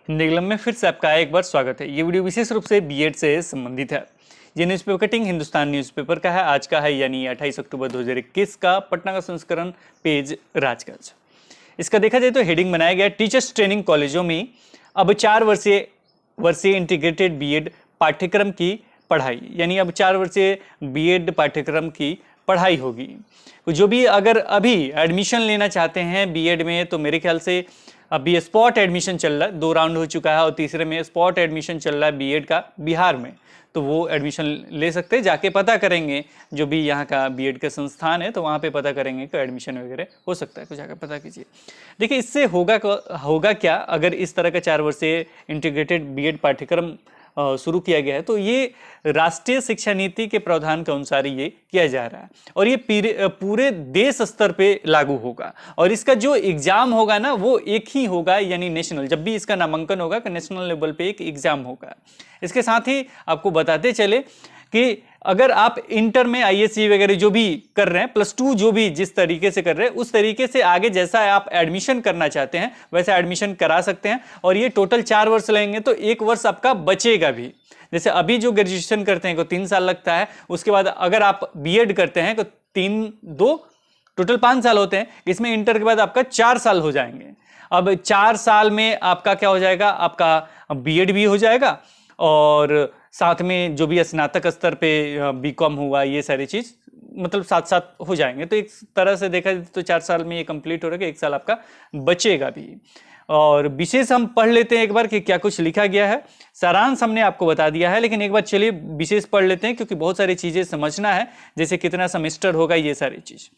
निगलम में फिर से आपका एक बार स्वागत है। ये वीडियो विशेष रूप से बीएड से संबंधित है। ये न्यूज़पेपर कटिंग हिंदुस्तान न्यूज़पेपर का है, आज का है यानी 28 अक्टूबर 2021 का, पटना का संस्करण, पेज राजकाज। इसका देखा जाए तो हेडिंग बनाया गया टीचर्स ट्रेनिंग कॉलेजों में अब 4 वर्षीय इंटीग्रेटेड बीएड पाठ्यक्रम की पढ़ाई, यानी अब 4 वर्षीय बीएड पाठ्यक्रम की पढ़ाई होगी। जो भी अगर अभी एडमिशन लेना चाहते हैं बीएड में, तो मेरे ख्याल से अभी स्पॉट एडमिशन चल रहा है, 2 राउंड हो चुका है और तीसरे में स्पॉट एडमिशन चल रहा है बीएड का बिहार में, तो वो एडमिशन ले सकते हैं। जाके पता करेंगे, जो भी यहाँ का बीएड का संस्थान है तो वहाँ पे पता करेंगे कि एडमिशन वगैरह हो सकता है, तो जाकर पता कीजिए। देखिए इससे होगा क्या, अगर इस तरह का 4 वर्षीय इंटीग्रेटेड बीएड पाठ्यक्रम शुरू किया गया है तो ये राष्ट्रीय शिक्षा नीति के प्रावधान के अनुसार ये किया जा रहा है और ये पूरे देश स्तर पे लागू होगा। और इसका जो एग्जाम होगा ना वो एक ही होगा, यानी नेशनल, जब भी इसका नामांकन होगा कि नेशनल लेवल पे एक एग्जाम होगा। इसके साथ ही आपको बताते चले कि अगर आप इंटर में आईएससी वगैरह जो भी कर रहे हैं, +2 जो भी जिस तरीके से कर रहे हैं, उस तरीके से आगे जैसा आप एडमिशन करना चाहते हैं वैसा एडमिशन करा सकते हैं। और ये टोटल 4 वर्ष लेंगे तो 1 वर्ष आपका बचेगा भी। जैसे अभी जो ग्रेजुएशन करते हैं को 3 साल लगता है, उसके बाद अगर आप बीएड करते हैं तो 2 टोटल 5 साल होते हैं। इसमें इंटर के बाद आपका 4 साल हो जाएंगे। अब 4 साल में आपका क्या हो जाएगा, आपका बीएड भी हो जाएगा और साथ में जो भी स्नातक स्तर पे बीकॉम हुआ, ये सारी चीज मतलब साथ साथ हो जाएंगे। तो एक तरह से देखा जाए तो 4 साल में ये कंप्लीट हो रहा है, 1 साल आपका बचेगा भी। और विशेष हम पढ़ लेते हैं एक बार कि क्या कुछ लिखा गया है। सारांश हमने आपको बता दिया है, लेकिन एक बार चलिए विशेष पढ़ लेते हैं क्योंकि बहुत सारी चीजें समझना है, जैसे कितना सेमेस्टर होगा, ये सारी चीज।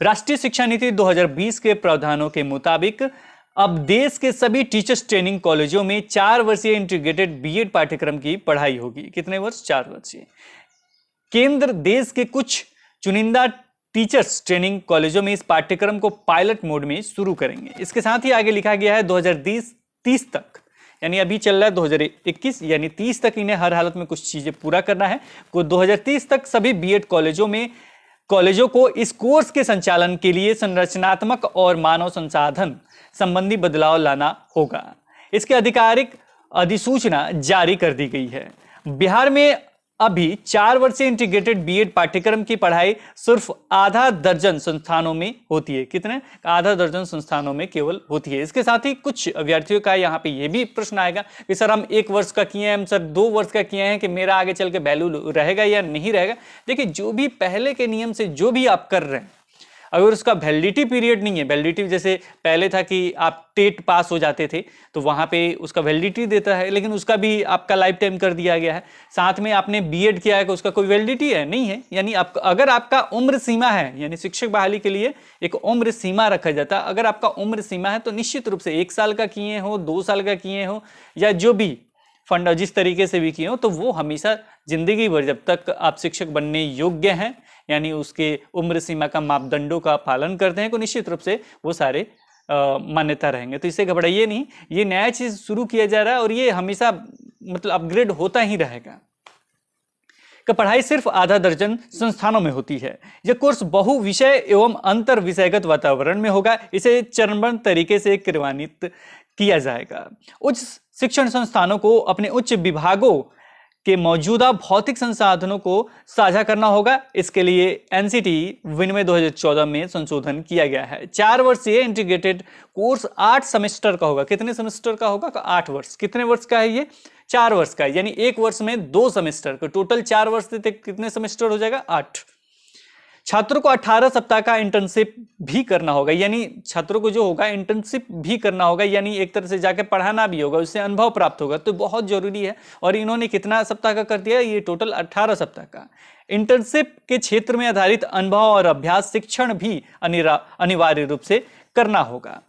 राष्ट्रीय शिक्षा नीति 2020 के प्रावधानों के मुताबिक अब देश के सभी टीचर्स ट्रेनिंग कॉलेजों में 4 वर्षीय इंटीग्रेटेड बीएड पाठ्यक्रम की पढ़ाई होगी। कितने वर्ष? 4 वर्षीय। केंद्र देश के कुछ चुनिंदा टीचर्स ट्रेनिंग कॉलेजों में इस पाठ्यक्रम को पायलट मोड में शुरू करेंगे। इसके साथ ही आगे लिखा गया है 2030 तक, यानी अभी चल रहा है 2021, यानी 30 तक इन्हें हर हालत में कुछ चीजें पूरा करना है। 2030 तक सभी बीएड कॉलेजों को इस कोर्स के संचालन के लिए संरचनात्मक और मानव संसाधन संबंधी बदलाव लाना होगा। इसकी आधिकारिक अधिसूचना जारी कर दी गई है। बिहार में अभी 4 वर्षीय इंटीग्रेटेड बीएड पाठ्यक्रम की पढ़ाई सिर्फ आधा दर्जन संस्थानों में होती है। कितने? आधा दर्जन संस्थानों में केवल होती है। इसके साथ ही कुछ अभ्यर्थियों का यहाँ पे ये भी प्रश्न आएगा कि सर हम 1 वर्ष का किए हैं, हम सर 2 वर्ष का किए हैं, कि मेरा आगे चल के वैल्यू रहेगा या नहीं रहेगा। देखिए जो भी पहले के नियम से जो भी आप कर रहे हैं, अगर उसका वैलिडिटी पीरियड नहीं है, वैलिडिटी जैसे पहले था कि आप टेट पास हो जाते थे तो वहां पे उसका वैलिडिटी देता है, लेकिन उसका भी आपका लाइफ टाइम कर दिया गया है। साथ में आपने बीएड किया है कि उसका कोई वैलिडिटी है नहीं है, यानी अगर आपका उम्र सीमा है, यानी शिक्षक बहाली के लिए एक उम्र सीमा रखा जाता है। अगर आपका उम्र सीमा है तो निश्चित रूप से 1 साल का किए हो, 2 साल का किए हो, या जो भी फंड जिस तरीके से भी किए हो, तो वो हमेशा जिंदगी भर जब तक आप शिक्षक बनने योग्य हैं, यानी उसके उम्र सीमा का मापदंडों का पालन करते हैं, तो निश्चित रूप से वो सारे मान्यता रहेंगे। तो इससे घबराइए नहीं, ये नया चीज शुरू किया जा रहा है और ये हमेशा मतलब अपग्रेड होता ही रहेगा। कि पढ़ाई सिर्फ आधा दर्जन संस्थानों में होती है। यह कोर्स बहु विषय एवं अंतर विषयगत वातावरण में होगा। इसे चरणबद्ध तरीके से क्रियान्वित किया जाएगा। उच्च शिक्षण संस्थानों को अपने उच्च विभागों के मौजूदा भौतिक संसाधनों को साझा करना होगा। इसके लिए एनसीटी विनिमय 2014 में संशोधन किया गया है। 4 वर्षीय इंटीग्रेटेड कोर्स 8 सेमेस्टर का होगा। कितने सेमेस्टर का होगा? 8 वर्ष। कितने वर्ष का है ये? 4 वर्ष का है, यानी 1 वर्ष में 2 सेमेस्टर का, टोटल 4 वर्ष से कितने सेमेस्टर हो जाएगा? 8। छात्रों को 18 सप्ताह का इंटर्नशिप भी करना होगा, यानी छात्रों को जो होगा इंटर्नशिप भी करना होगा, यानी एक तरह से जाके पढ़ाना भी होगा, उससे अनुभव प्राप्त होगा, तो बहुत जरूरी है। और इन्होंने कितना सप्ताह का कर दिया? ये टोटल 18 सप्ताह का। इंटर्नशिप के क्षेत्र में आधारित अनुभव और अभ्यास शिक्षण भी अनिवार्य रूप से करना होगा।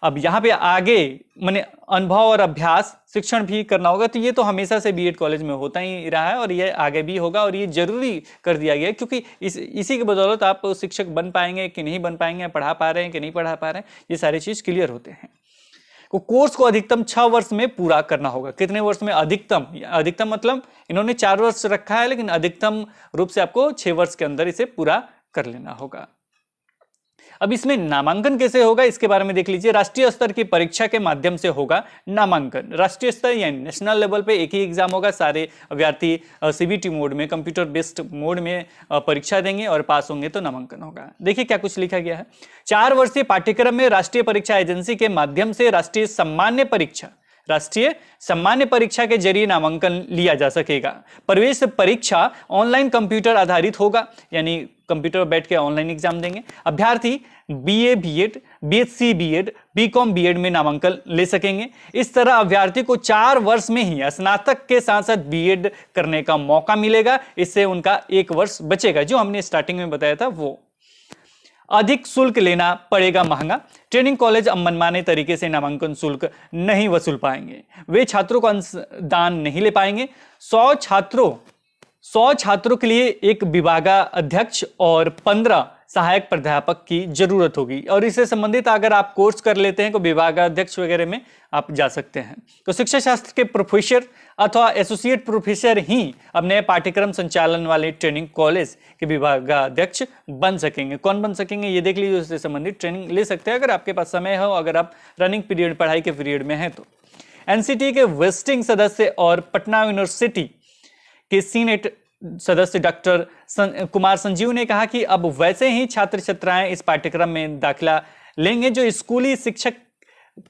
अब यहाँ पे आगे मैंने अनुभव और अभ्यास शिक्षण भी करना होगा, तो ये तो हमेशा से बीएड कॉलेज में होता ही रहा है और ये आगे भी होगा, और ये जरूरी कर दिया गया है क्योंकि इसी की बदौलत आप शिक्षक बन पाएंगे कि नहीं बन पाएंगे, पढ़ा पा रहे हैं कि नहीं पढ़ा पा रहे हैं, ये सारी चीज क्लियर होते हैं। कोर्स को अधिकतम 6 वर्ष में पूरा करना होगा। कितने वर्ष में? अधिकतम मतलब इन्होंने 4 वर्ष रखा है, लेकिन अधिकतम रूप से आपको 6 वर्ष के अंदर इसे पूरा कर लेना होगा। अब इसमें नामांकन कैसे होगा इसके बारे में देख लीजिए। राष्ट्रीय स्तर की परीक्षा के माध्यम से होगा नामांकन। राष्ट्रीय स्तर यानी नेशनल लेवल पे एक ही एग्जाम होगा। सारे अभ्यर्थी सीबीटी मोड में, कंप्यूटर बेस्ड मोड में परीक्षा देंगे और पास होंगे तो नामांकन होगा। देखिए क्या कुछ लिखा गया है। 4 वर्षीय पाठ्यक्रम में राष्ट्रीय परीक्षा एजेंसी के माध्यम से राष्ट्रीय सामान्य परीक्षा के जरिए नामांकन लिया जा सकेगा। प्रवेश परीक्षा ऑनलाइन कंप्यूटर आधारित होगा, यानी कंप्यूटर बैठ के ऑनलाइन एग्जाम देंगे। अभ्यर्थी BA BEd, BSc BEd, BCom BEd में नामांकन ले सकेंगे। इस तरह अभ्यर्थी को 4 वर्ष में ही स्नातक के साथ साथ बीएड करने का मौका मिलेगा। इससे उनका 1 वर्ष बचेगा, जो हमने स्टार्टिंग में बताया था वो। अधिक शुल्क लेना पड़ेगा महंगा। ट्रेनिंग कॉलेज अब मनमाने तरीके से नामांकन शुल्क नहीं वसूल पाएंगे। वे छात्रों को अंशदान नहीं ले पाएंगे। 100 छात्रों के लिए एक विभागाध्यक्ष और 15 सहायक प्राध्यापक की जरूरत होगी। और इससे संबंधित अगर आप कोर्स कर लेते हैं तो विभागाध्यक्ष वगैरह में आप जा सकते हैं। तो शिक्षा शास्त्र के प्रोफेसर अथवा एसोसिएट प्रोफेसर ही अब नए पाठ्यक्रम संचालन वाले ट्रेनिंग कॉलेज के विभागाध्यक्ष बन सकेंगे। कौन बन सकेंगे ये देख लीजिए, उससे संबंधित ट्रेनिंग ले सकते हैं अगर आपके पास समय हो, अगर आप रनिंग पीरियड, पढ़ाई के पीरियड में हैं तो। एनसीटी के विजिटिंग सदस्य और पटना यूनिवर्सिटी के सीनेट सदस्य डॉक्टर कुमार संजीव ने कहा कि अब वैसे ही छात्र छात्राएं इस पाठ्यक्रम में दाखिला लेंगे जो स्कूली शिक्षक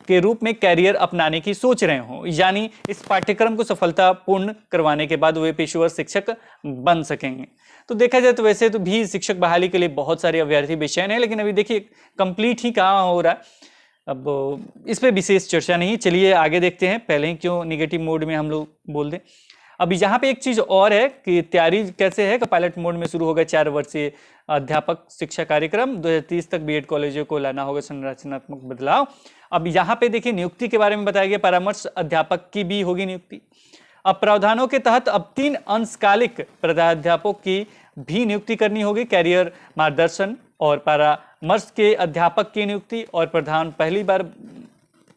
के रूप में कैरियर अपनाने की सोच रहे हों, यानी इस पाठ्यक्रम को सफलतापूर्ण करवाने के बाद वे पेशेवर शिक्षक बन सकेंगे। तो देखा जाए तो वैसे तो भी शिक्षक बहाली के लिए बहुत सारे अभ्यर्थी बेचैन हैं, लेकिन अभी देखिए कंप्लीट ही कहाँ हो रहा है। अब इस पर विशेष चर्चा नहीं, चलिए आगे देखते हैं। पहले ही क्यों निगेटिव मोड में हम लोग बोल दें। अब यहाँ पे एक चीज और है कि तैयारी कैसे है कि पायलट मोड में शुरू होगा 4 वर्षीय अध्यापक शिक्षा कार्यक्रम। 2030 तक बीएड कॉलेजों को लाना होगा संरचनात्मक बदलाव। अब यहाँ पे देखिए नियुक्ति के बारे में बताया गया। परामर्श अध्यापक की भी होगी नियुक्ति। अब प्रावधानों के तहत अब 3 अंशकालिक प्रधानाध्यापकों की भी नियुक्ति करनी होगी। कैरियर मार्गदर्शन और परामर्श के अध्यापक की नियुक्ति और प्रधान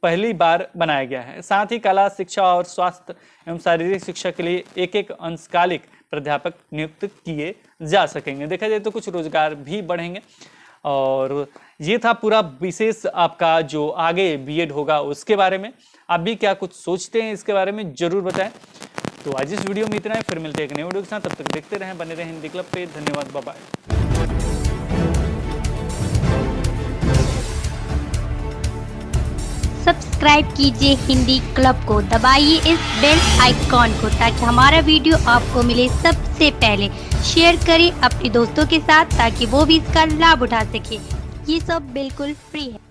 पहली बार बनाया गया है। साथ ही कला शिक्षा और स्वास्थ्य एवं शारीरिक शिक्षा के लिए एक अंशकालिक प्राध्यापक नियुक्त किए जा सकेंगे। देखा जाए तो कुछ रोजगार भी बढ़ेंगे। और ये था पूरा विशेष आपका जो आगे बीएड होगा उसके बारे में। आप भी क्या कुछ सोचते हैं इसके बारे में जरूर बताएं। तो आज इस वीडियो में इतना है, फिर मिलते हैं एक नए वीडियो के साथ। तब तक देखते रहें, बने रहें हिंदी क्लब पे। धन्यवाद, बाय बाय। सब्सक्राइब कीजिए हिंदी क्लब को, दबाइए इस बेल आइकॉन को ताकि हमारा वीडियो आपको मिले सबसे पहले। शेयर करें अपने दोस्तों के साथ ताकि वो भी इसका लाभ उठा सके। ये सब बिल्कुल फ्री है।